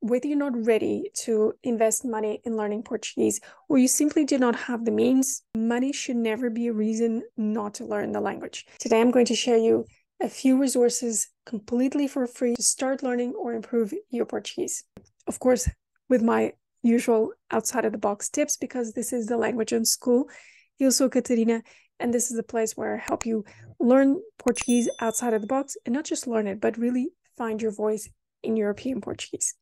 whether you're not ready to invest money in learning Portuguese or you simply do not have the means, money should never be a reason not to learn the language. Today, I'm going to share you a few resources completely for free to start learning or improve your Portuguese. Of course, with my usual outside of the box tips, because this is the Language Unschool. Eu sou Catarina, and this is a place where I help you learn Portuguese outside of the box, and not just learn it, but really find your voice in European Portuguese.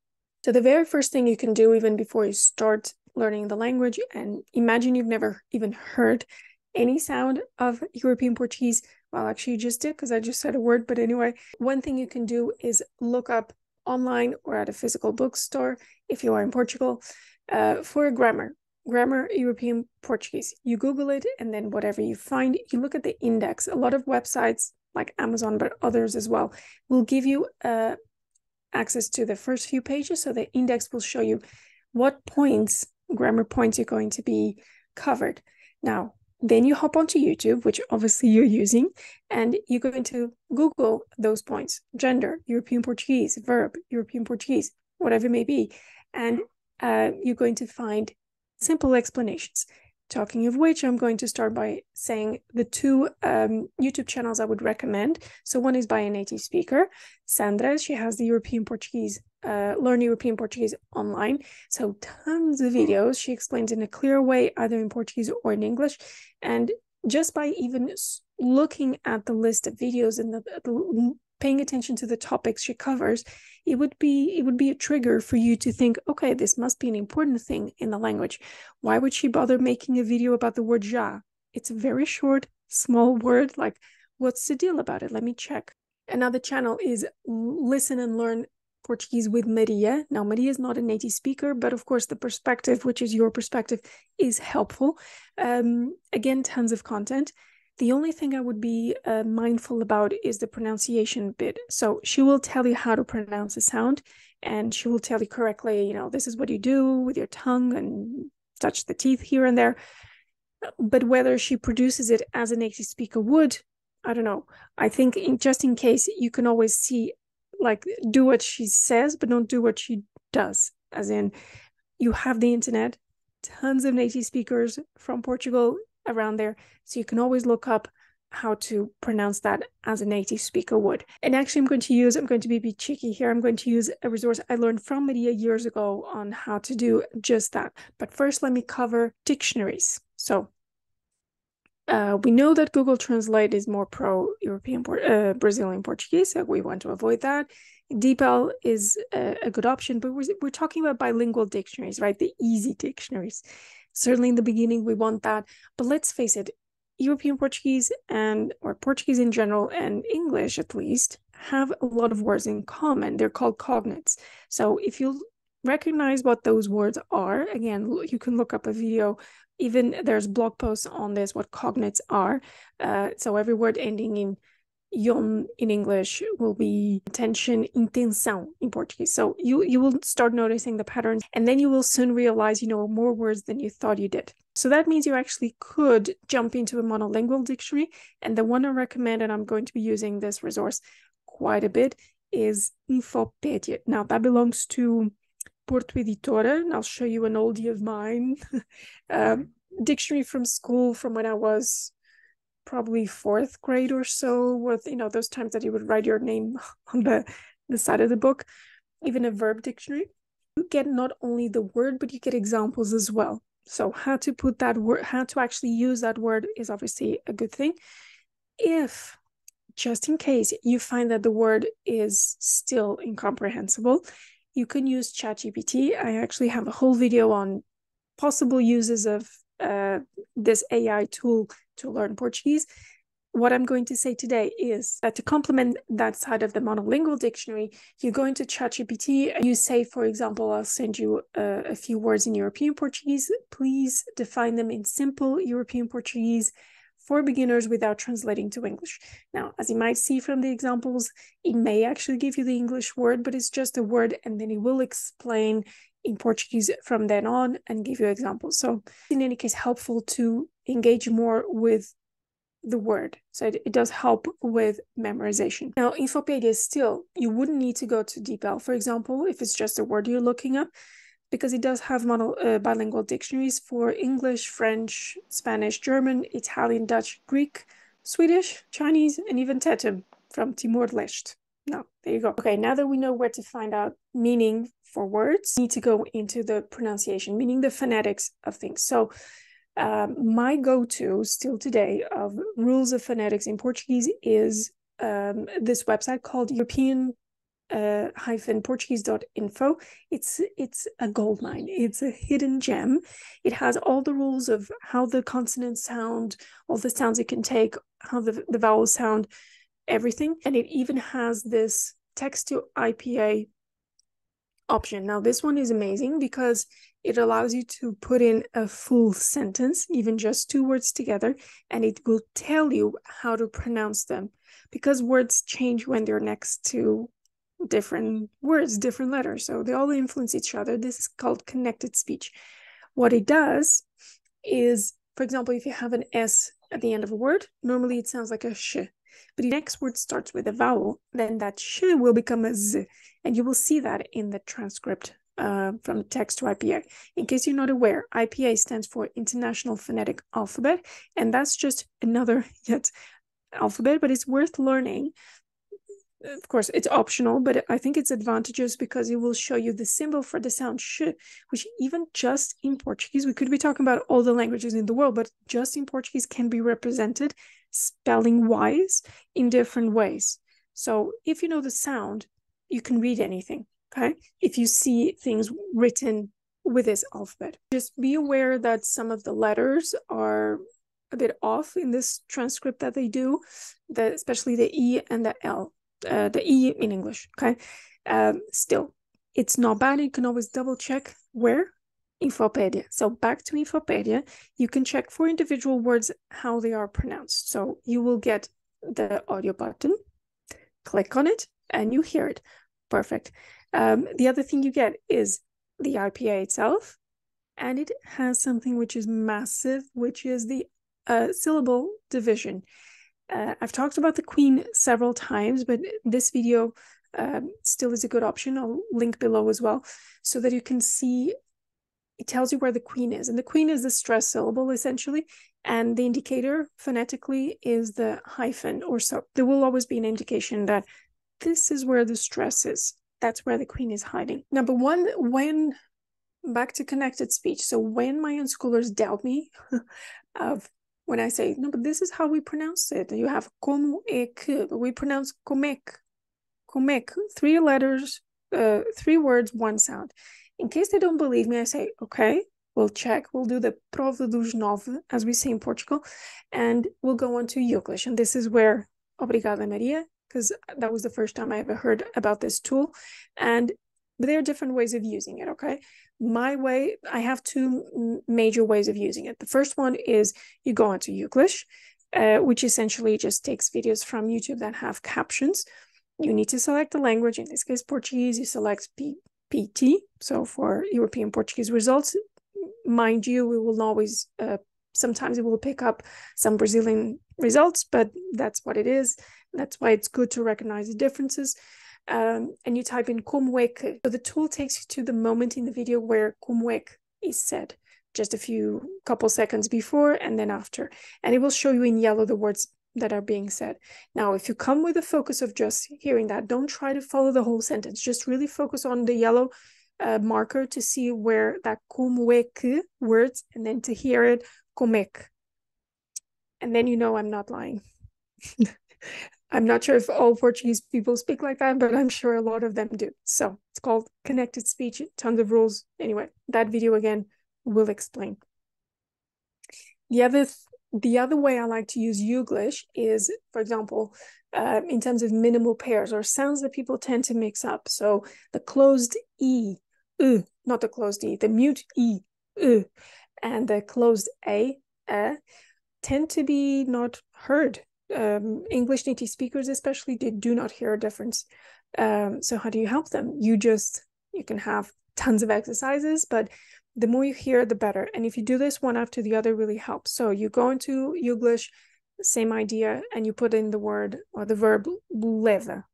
So the very first thing you can do even before you start learning the language, and imagine you've never even heard any sound of European Portuguese. Well, actually you just did, because I just said a word, but anyway, one thing you can do is look up online or at a physical bookstore, if you are in Portugal, for grammar European Portuguese. You Google it, and then whatever you find, you look at the index. A lot of websites like Amazon, but others as well, will give you access to the first few pages. So the index will show you what points, grammar points, you're going to be covered. Now, then you hop onto YouTube, which obviously you're using, and you're going to Google those points: gender, European Portuguese, verb, European Portuguese, whatever it may be. And you're going to find simple explanations. Talking of which, I'm going to start by saying the two YouTube channels I would recommend. So one is by a native speaker, Sandra. She has the European Portuguese, Learn European Portuguese online. So tons of videos. She explains in a clear way, either in Portuguese or in English. And just by even looking at the list of videos and paying attention to the topics she covers, it would be a trigger for you to think, okay, this must be an important thing in the language. Why would she bother making a video about the word já? It's a very short, small word. Like, what's the deal about it? Let me check. Another channel is Listen and Learn Portuguese with Maria. Now, Maria is not a native speaker, but of course the perspective, which is your perspective, is helpful. Again, tons of content. The only thing I would be mindful about is the pronunciation bit. So she will tell you how to pronounce a sound, and she will tell you correctly, this is what you do with your tongue and touch the teeth here and there. But whether she produces it as a native speaker would, I don't know. I think just in case, you can always see, like, do what she says, but don't do what she does. As in, you have the internet, tons of native speakers from Portugal around there, so you can always look up how to pronounce that as a native speaker would. And actually, I'm going to be a bit cheeky here. I'm going to use a resource I learned from Maria years ago on how to do just that. But first, let me cover dictionaries. So we know that Google Translate is more pro-European Brazilian Portuguese, so we want to avoid that. DeepL is a good option, but we're talking about bilingual dictionaries, right? The easy dictionaries. Certainly in the beginning, we want that. But let's face it, European Portuguese or Portuguese in general, and English at least, have a lot of words in common. They're called cognates. So if you recognize what those words are, again, you can look up a video. Even there's blog posts on this, what cognates are. So every word ending in yon in English will be intention, intenção in Portuguese. So you will start noticing the patterns, and then you will soon realize you know more words than you thought you did. So that means you actually could jump into a monolingual dictionary, and the one I recommend, and I'm going to be using this resource quite a bit, is Infopedia. Now that belongs to Porto Editora, and I'll show you an oldie of mine. Dictionary from school, from when I was probably fourth grade or so, with those times that you would write your name on the side of the book. Even a verb dictionary. You get not only the word, but you get examples as well. So how to put that word, how to actually use that word is obviously a good thing. If, just in case, you find that the word is still incomprehensible, you can use ChatGPT. I actually have a whole video on possible uses of this AI tool to learn Portuguese. What I'm going to say today is that to complement that side of the monolingual dictionary, you go into ChatGPT and you say, for example, I'll send you a few words in European Portuguese. Please define them in simple European Portuguese for beginners without translating to English. Now, as you might see from the examples, it may actually give you the English word, but it's just a word, and then it will explain in Portuguese from then on and give you examples. So in any case, helpful to engage more with the word. So it does help with memorization. Now, Infopedia still, you wouldn't need to go to DeepL, for example, if it's just a word you're looking up, because it does have bilingual dictionaries for English, French, Spanish, German, Italian, Dutch, Greek, Swedish, Chinese, and even Tetum from Timor-Leste. No, there you go. Okay, now that we know where to find out meaning for words, we need to go into the pronunciation, meaning the phonetics of things. So my go-to still today of rules of phonetics in Portuguese is this website called European Portuguese.info. It's a gold mine. It's a hidden gem. It has all the rules of how the consonants sound, all the sounds it can take, how the vowels sound, everything. And it even has this text to IPA option. Now, this one is amazing because it allows you to put in a full sentence, even just two words together, and it will tell you how to pronounce them, because words change when they're next to different words, different letters. So they all influence each other. This is called connected speech. What it does is, for example, if you have an S at the end of a word, normally it sounds like a sh. But the next word starts with a vowel, then that sh will become a z. And you will see that in the transcript from text to IPA. In case you're not aware, IPA stands for International Phonetic Alphabet. And that's just another yet alphabet, but it's worth learning. Of course, it's optional, but I think it's advantageous because it will show you the symbol for the sound sh, which even just in Portuguese, we could be talking about all the languages in the world, but just in Portuguese can be represented spelling-wise in different ways. So if you know the sound, you can read anything, okay? If you see things written with this alphabet. Just be aware that some of the letters are a bit off in this transcript that they do, especially the E and the L. The E in English, okay? Still, it's not bad. You can always double check where? Infopedia. So back to Infopedia, you can check for individual words how they are pronounced. So you will get the audio button, click on it, and you hear it. Perfect. The other thing you get is the IPA itself, and it has something which is massive, which is the syllable division. I've talked about the Queen several times, but this video still is a good option. I'll link below as well, so that you can see, it tells you where the Queen is. And the Queen is the stress syllable, essentially. And the indicator phonetically is the hyphen or so. There will always be an indication that this is where the stress is. That's where the Queen is hiding. Number one, back to connected speech. So when my unschoolers doubt me of when I say, no, but this is how we pronounce it. You have como é que, but we pronounce comek. Comek, 3 letters, 3 words, 1 sound. In case they don't believe me, I say, okay, we'll check. We'll do the prova dos 9, as we say in Portugal, and we'll go on to English. And this is where, obrigada, Maria, because that was the first time I ever heard about this tool. But there are different ways of using it, okay? My way, I have 2 major ways of using it. The first one is you go onto English, which essentially just takes videos from YouTube that have captions. You need to select the language, in this case Portuguese. You select PT, so for European Portuguese results. Mind you, we will always, sometimes it will pick up some Brazilian results, but that's what it is. That's why it's good to recognize the differences. And you type in como é que. So the tool takes you to the moment in the video where como é que is said, just a couple seconds before and then after. And it will show you in yellow the words that are being said. Now, if you come with the focus of just hearing that, don't try to follow the whole sentence. Just really focus on the yellow marker to see where that como é que words, and then to hear it, como é que. And then you know I'm not lying. I'm not sure if all Portuguese people speak like that, but I'm sure a lot of them do. So it's called connected speech, tons of rules. Anyway, that video again will explain. The other way I like to use Youglish is, for example, in terms of minimal pairs or sounds that people tend to mix up. So the closed E, not the closed E, the mute E, and the closed A, tend to be not heard. English native speakers especially, they do not hear a difference. So how do you help them? You can have tons of exercises, but the more you hear, the better. And if you do this one after the other, really helps. So you go into English, same idea, and you put in the word or the verb leva,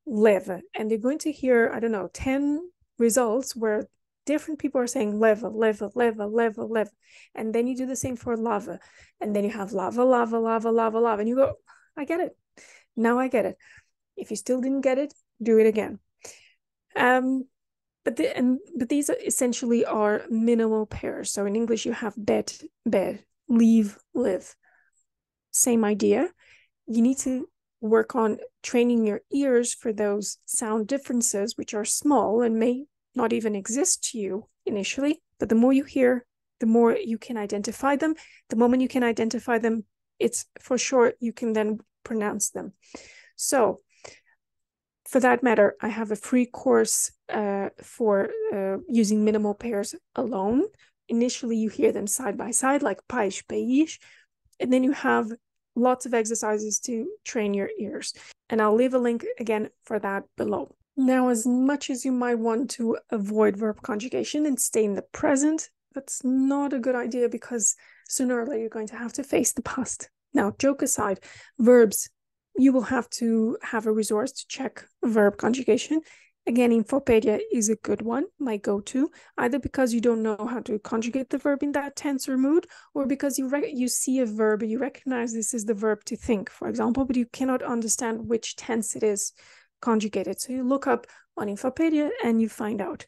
and you're going to hear, I don't know, 10 results where different people are saying leva, leva, leva, leva, leva. And then you do the same for lava. And then you have lava, lava, lava, lava, lava. And you go, I get it. Now I get it. If you still didn't get it, do it again. But these essentially are minimal pairs. So in English, you have bed, bed, leave, live. Same idea. You need to work on training your ears for those sound differences, which are small and may not even exist to you initially. But the more you hear, the more you can identify them. The moment you can identify them, it's for sure you can then pronounce them. So for that matter, I have a free course for using minimal pairs alone. Initially, you hear them side by side, like pais, país, and then you have lots of exercises to train your ears. And I'll leave a link again for that below. Now, as much as you might want to avoid verb conjugation and stay in the present, that's not a good idea because sooner or later you're going to have to face the past. Now, joke aside, verbs, you will have to have a resource to check verb conjugation. Again, Infopedia is a good one, my go-to, either because you don't know how to conjugate the verb in that tense or mood, or because you see a verb, you recognize this is the verb to think, for example, but you cannot understand which tense it is conjugated. So you look up on Infopedia and you find out.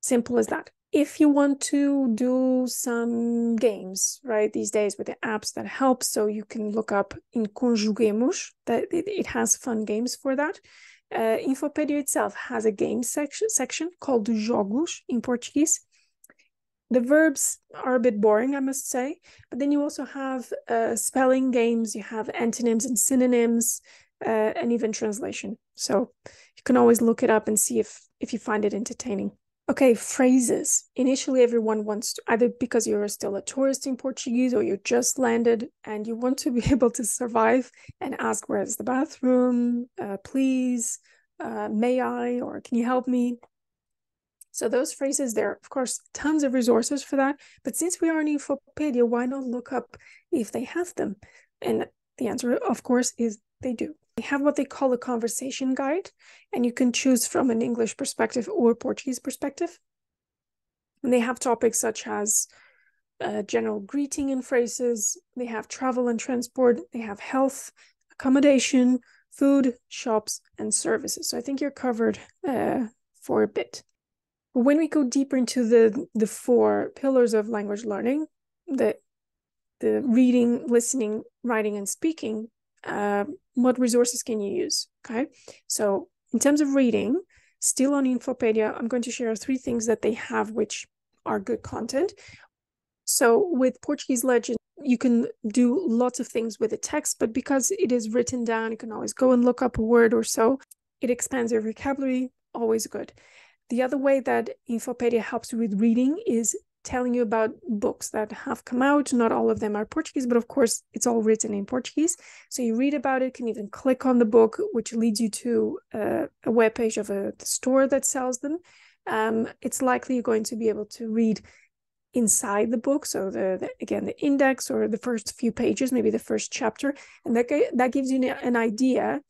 Simple as that. If you want to do some games, right, these days with the apps that help, so you can look up in Conjuguemos, that it has fun games for that. Infopedia itself has a game section called Jogos in Portuguese. The verbs are a bit boring, I must say, but then you also have spelling games, you have antonyms and synonyms, and even translation. So you can always look it up and see if you find it entertaining. Okay, phrases. Initially, everyone wants to, either because you're still a tourist in Portuguese or you just landed and you want to be able to survive and ask, where's the bathroom? Please, may I, or can you help me? So those phrases, there are, of course, tons of resources for that. But since we are in Infopedia, why not look up if they have them? And the answer, of course, is they do. They have what they call a conversation guide, and you can choose from an English perspective or Portuguese perspective. And they have topics such as general greeting and phrases. They have travel and transport. They have health, accommodation, food, shops, and services. So I think you're covered for a bit. When we go deeper into the 4 pillars of language learning, the reading, listening, writing, and speaking, what resources can you use? Okay, so in terms of reading, still on Infopedia, I'm going to share 3 things that they have which are good content. So with Portuguese Legend, you can do lots of things with the text, but because it is written down, you can always go and look up a word or so. It expands your vocabulary, always good. The other way that Infopedia helps you with reading is telling you about books that have come out. Not all of them are Portuguese, but of course, it's all written in Portuguese. So you read about it, can even click on the book, which leads you to a webpage of a store that sells them. It's likely you're going to be able to read inside the book. So again, the index or the first few pages, maybe the first chapter. And that gives you an idea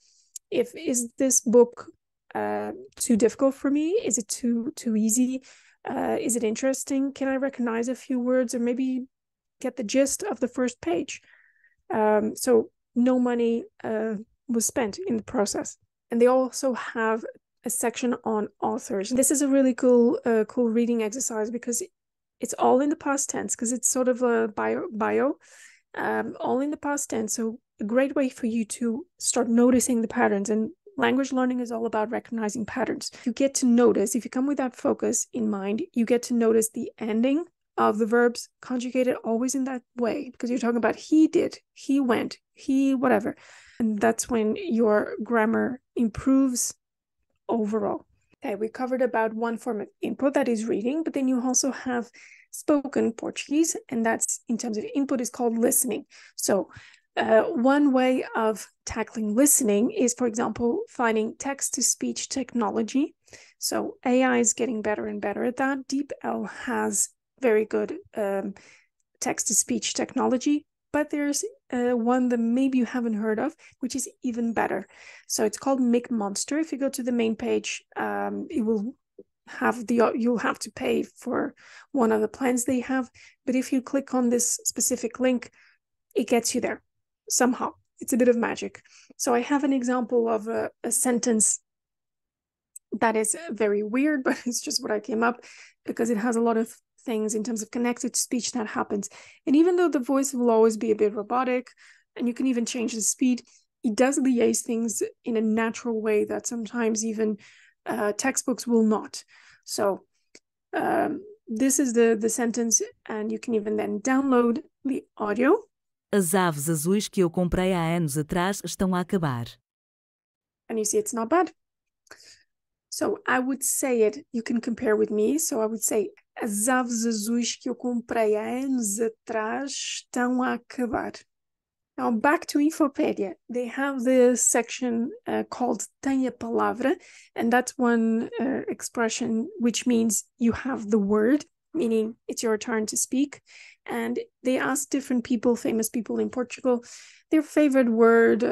if is this book too difficult for me? Is it too easy? Is it interesting? Can I recognize a few words or maybe get the gist of the first page? So no money was spent in the process. And they also have a section on authors. This is a really cool reading exercise because it's all in the past tense, because it's sort of a bio all in the past tense. So a great way for you to start noticing the patterns. And language learning is all about recognizing patterns. You get to notice, if you come with that focus in mind, you get to notice the ending of the verbs conjugated always in that way, because you're talking about he did, he went, he whatever. And that's when your grammar improves overall. Okay, we covered about one form of input, that is reading, but then you also have spoken Portuguese, and that's, in terms of input, is called listening. So one way of tackling listening is, for example, finding text-to-speech technology. So AI is getting better and better at that. DeepL has very good text-to-speech technology. But there's one that maybe you haven't heard of, which is even better. So it's called Mic Monster. If you go to the main page, it will have you'll have to pay for one of the plans they have. But if you click on this specific link, it gets you there somehow. It's a bit of magic. So I have an example of a sentence that is very weird, but it's just what I came up because it has a lot of things in terms of connected speech that happens. And even though the voice will always be a bit robotic, and you can even change the speed, it does liaise things in a natural way that sometimes even textbooks will not. So this is the sentence, and you can even then download the audio. As aves azuis que eu comprei há anos atrás estão a acabar. And you see it's not bad. So I would say it, you can compare with me. So I would say, as aves azuis que eu comprei há anos atrás estão a acabar. Now back to Infopedia. They have this section called Tem a Palavra, and that's one expression which means you have the word, meaning it's your turn to speak. And they ask different people, famous people in Portugal, their favorite word,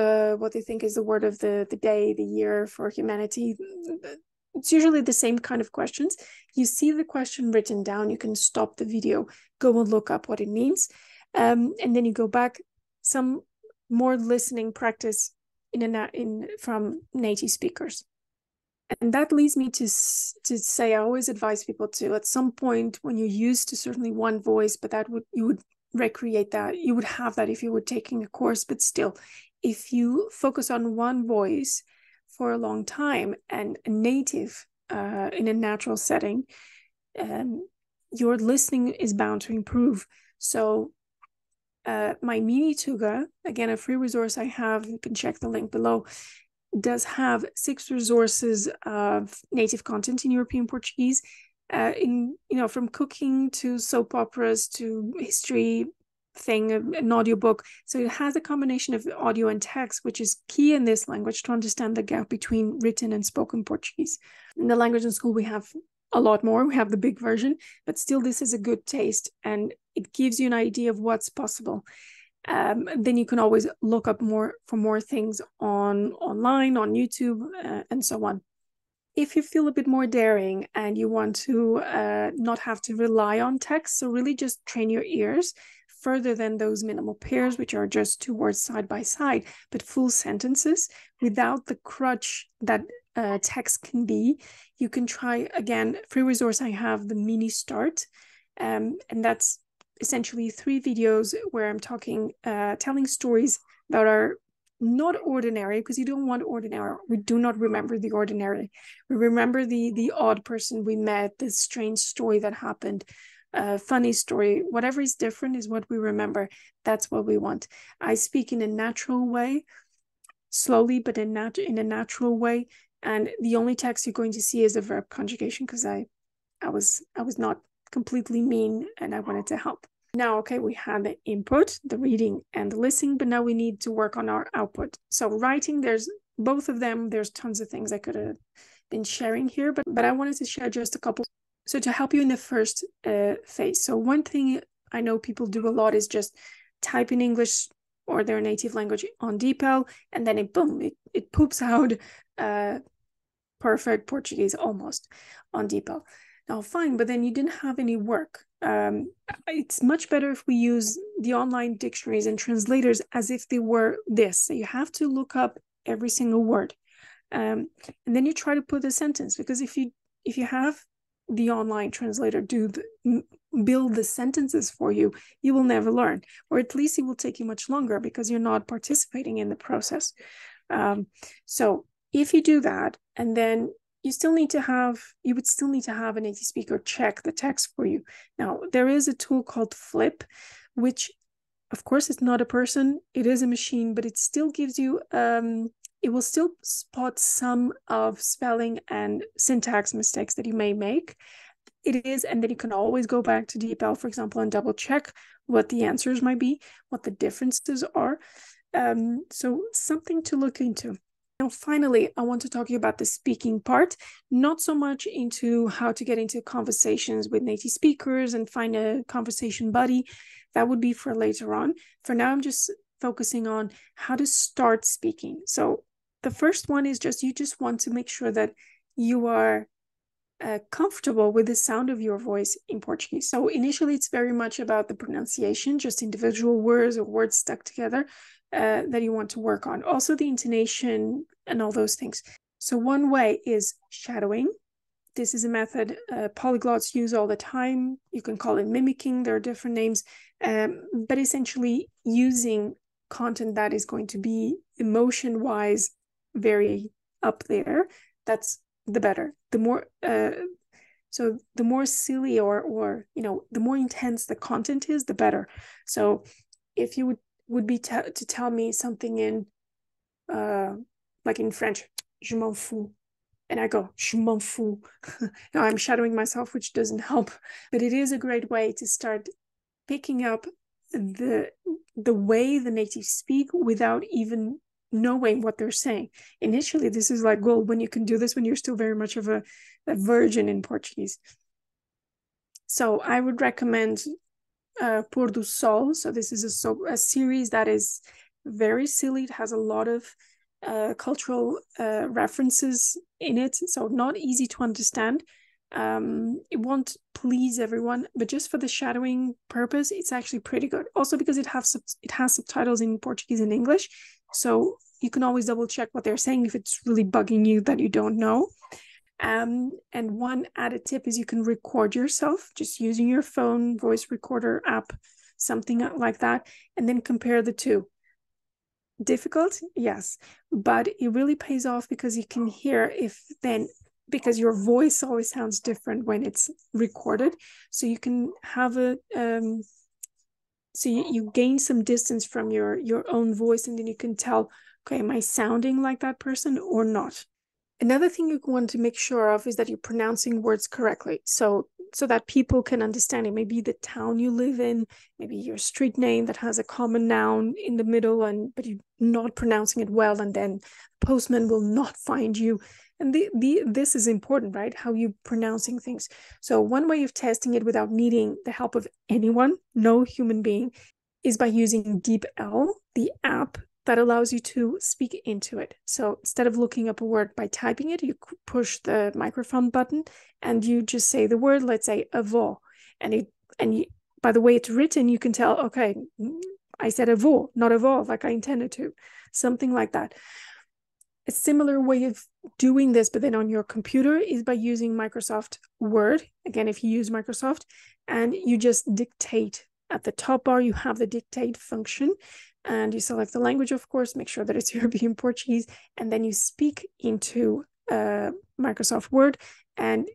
what they think is the word of the day, the year for humanity. It's usually the same kind of questions. You see the question written down, you can stop the video, go and look up what it means. And then you go back, some more listening practice from native speakers. And that leads me to say, I always advise people to, at some point when you're used to certainly one voice, but you would recreate that. You would have that if you were taking a course, but still, if you focus on one voice for a long time and a native in a natural setting, your listening is bound to improve. So my mini Tuga, again, a free resource I have, you can check the link below, does have 6 resources of native content in European Portuguese, from cooking to soap operas to history thing, an audiobook. So it has a combination of audio and text, which is key in this language to understand the gap between written and spoken Portuguese. In the Language Unschool, we have a lot more. We have the big version, but still this is a good taste and it gives you an idea of what's possible. Then you can always look up for more things online, on YouTube, and so on. If you feel a bit more daring and you want to not have to rely on text, so really just train your ears further than those minimal pairs, which are just 2 words side by side, but full sentences without the crutch that text can be, you can try, again, free resource I have, the mini start, and that's essentially 3 videos where I'm telling stories that are not ordinary, because you don't want ordinary. We do not remember the ordinary. We remember the odd person we met, the strange story that happened, funny story, whatever is different is what we remember. That's what we want. I speak in a natural way, slowly, but in a natural way. And the only text you're going to see is a verb conjugation, because I was not completely mean and I wanted to help. Now, okay, we had the input, the reading and the listening, but now we need to work on our output. So writing, there's both of them. There's tons of things I could have been sharing here, but I wanted to share just a couple. So to help you in the first phase. So one thing I know people do a lot is just type in English or their native language on DeepL, and then it poops out perfect Portuguese almost on DeepL. Now, fine, but then you didn't have any work. It's much better if we use the online dictionaries and translators as if they were this. So you have to look up every single word. And then you try to put a sentence, because if you have the online translator build the sentences for you, you will never learn, or at least it will take you much longer because you're not participating in the process. So if you do that, and then you would still need to have a native speaker check the text for you. Now, there is a tool called Flip, which, of course, it's not a person, it is a machine, but it still gives you, it will still spot some of spelling and syntax mistakes that you may make. It is, and then you can always go back to DeepL, for example, and double check what the answers might be, what the differences are. So something to look into. Now, finally, I want to talk to you about the speaking part, not so much into how to get into conversations with native speakers and find a conversation buddy. That would be for later on. For now, I'm just focusing on how to start speaking. So the first one is you just want to make sure that you are comfortable with the sound of your voice in Portuguese. So initially, it's very much about the pronunciation, just individual words or words stuck together that you want to work on. Also, the intonation and all those things. So one way is shadowing. This is a method polyglots use all the time. You can call it mimicking. There are different names, but essentially using content that is going to be emotion-wise very up there. That's the better. The more so the more silly or the more intense the content is, the better. So if you would be to tell me something in like in French, je m'en fous, and I go je m'en fous. Now I'm shadowing myself, which doesn't help, but it is a great way to start picking up the way the natives speak without even knowing what they're saying. Initially, this is like gold when you can do this when you're still very much of a virgin in Portuguese. So I would recommend Pôr do Sol. So this is a series that is very silly. It has a lot of cultural references in it, so not easy to understand. It won't please everyone, but just for the shadowing purpose, it's actually pretty good. Also because it has subtitles in Portuguese and English, so you can always double check what they're saying if it's really bugging you that you don't know. And one added tip is you can record yourself just using your phone voice recorder app, something like that, and then compare the two. Difficult, yes, but it really pays off because you can hear because your voice always sounds different when it's recorded, so you can have so you gain some distance from your own voice, and then you can tell, okay, am I sounding like that person or not? Another thing you want to make sure of is that you're pronouncing words correctly, so that people can understand it. Maybe the town you live in, maybe your street name that has a common noun in the middle, but you're not pronouncing it well, and then the postman will not find you. And this is important, right? How you pronouncing things. So one way of testing it without needing the help of anyone, no human being, is by using DeepL, the app that allows you to speak into it. So instead of looking up a word by typing it, you push the microphone button and you just say the word, let's say avó. By the way it's written, you can tell, okay, I said avó, not avó, like I intended to, something like that. A similar way of doing this, but then on your computer, is by using Microsoft Word. Again, if you use Microsoft, and you just dictate. At the top bar, you have the dictate function, and you select the language, of course, make sure that it's European Portuguese, and then you speak into Microsoft Word, and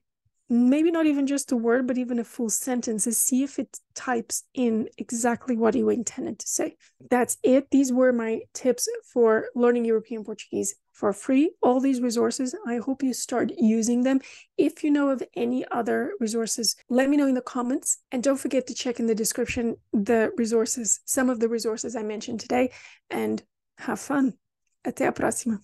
maybe not even just a word, but even a full sentence, to see if it types in exactly what you intended to say. That's it. These were my tips for learning European Portuguese for free. All these resources, I hope you start using them. If you know of any other resources, let me know in the comments. And don't forget to check in the description some of the resources I mentioned today, and have fun. Até a próxima.